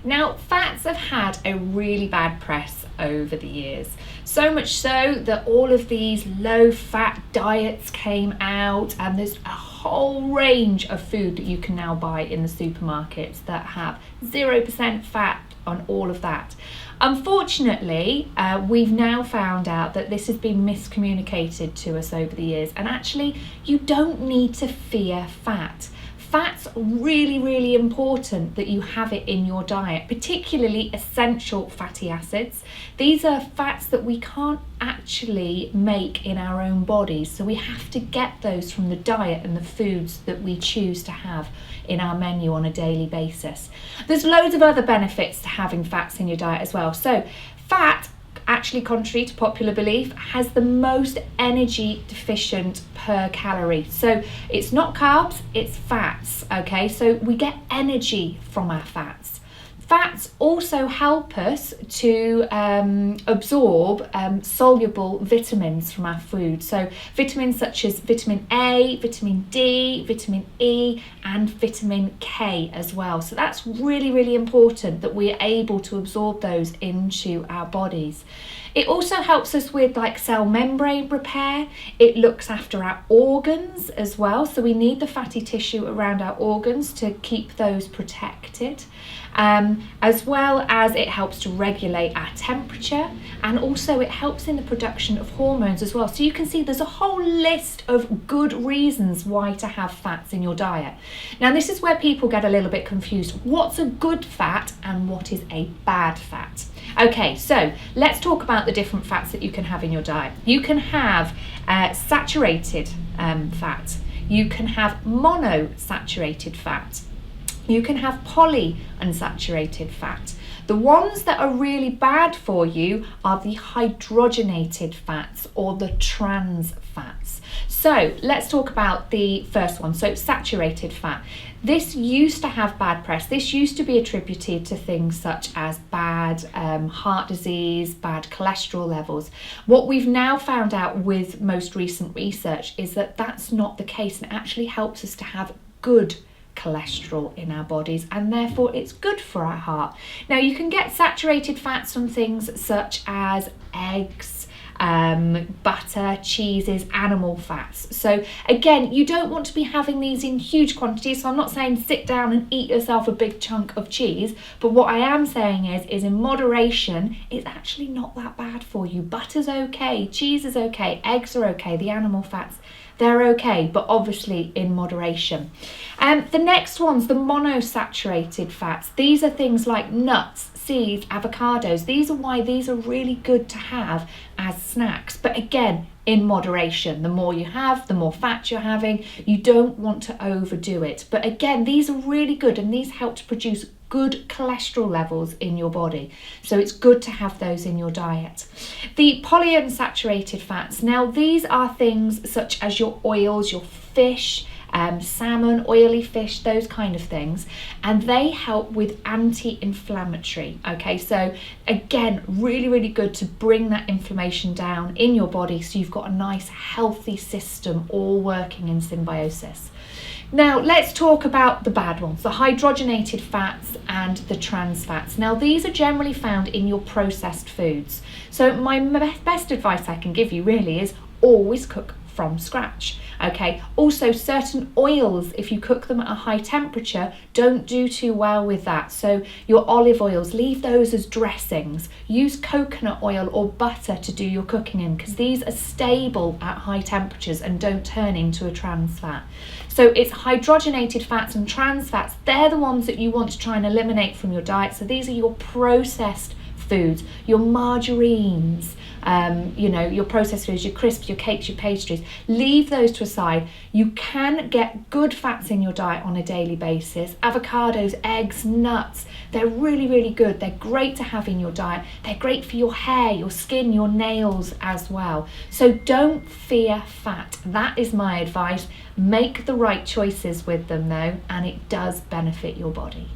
Now, fats have had a really bad press over the years. So much so that all of these low-fat diets came out, and there's a whole range of food that you can now buy in the supermarkets that have 0% fat on all of that. Unfortunately, we've now found out that this has been miscommunicated to us over the years, and actually you don't need to fear fat. Fat's really, really important that you have it in your diet, particularly essential fatty acids. These are fats that we can't actually make in our own bodies, so we have to get those from the diet and the foods that we choose to have in our menu on a daily basis. There's loads of other benefits to having fats in your diet as well. So fat, actually, contrary to popular belief, has the most energy deficient per calorie. So it's not carbs, it's fats, okay? So we get energy from our fats. Fats also help us to absorb soluble vitamins from our food. So vitamins such as vitamin A, vitamin D, vitamin E, and vitamin K as well. So that's really, really important that we're able to absorb those into our bodies. It also helps us with like cell membrane repair. It looks after our organs as well. So we need the fatty tissue around our organs to keep those protected. As well as it helps to regulate our temperature, and also it helps in the production of hormones as well. So you can see there's a whole list of good reasons why to have fats in your diet. Now this is where people get a little bit confused. What's a good fat and what is a bad fat? Okay, so let's talk about the different fats that you can have in your diet. You can have saturated fat. You can have monosaturated fat. You can have polyunsaturated fat. The ones that are really bad for you are the hydrogenated fats or the trans fats. So let's talk about the first one. So saturated fat. This used to have bad press. This used to be attributed to things such as bad heart disease, bad cholesterol levels. What we've now found out with most recent research is that that's not the case, and it actually helps us to have good cholesterol in our bodies, and therefore it's good for our heart. Now you can get saturated fats from things such as eggs, butter, cheeses, animal fats. So again, you don't want to be having these in huge quantities. So I'm not saying sit down and eat yourself a big chunk of cheese, but what I am saying is in moderation, it's actually not that bad for you. Butter's okay, cheese is okay, eggs are okay, the animal fats, they're okay, but obviously in moderation. The next one's the monosaturated fats. These are things like nuts, seeds, avocados. These are why these are really good to have as snacks. But again, in moderation. The more you have, the more fat you're having. You don't want to overdo it. But again, these are really good, and these help to produce good cholesterol levels in your body. So it's good to have those in your diet. The polyunsaturated fats. Now these are things such as your oils, your fish, salmon, oily fish, those kind of things, and they help with anti-inflammatory. Okay, so again, really, really good to bring that inflammation down in your body, so you've got a nice healthy system all working in symbiosis. Now let's talk about the bad ones, the hydrogenated fats and the trans fats. Now these are generally found in your processed foods. So my best advice I can give you really is always cook from scratch. Okay, also certain oils, if you cook them at a high temperature, don't do too well with that. So your olive oils, leave those as dressings. Use coconut oil or butter to do your cooking in, because these are stable at high temperatures and don't turn into a trans fat. So it's hydrogenated fats and trans fats, they're the ones that you want to try and eliminate from your diet. So these are your processed foods, your margarines, your processed foods, your crisps, your cakes, your pastries. Leave those to a side. You can get good fats in your diet on a daily basis. Avocados, eggs, nuts, they're really, really good. They're great to have in your diet. They're great for your hair, your skin, your nails as well. So don't fear fat. That is my advice. Make the right choices with them though, and it does benefit your body.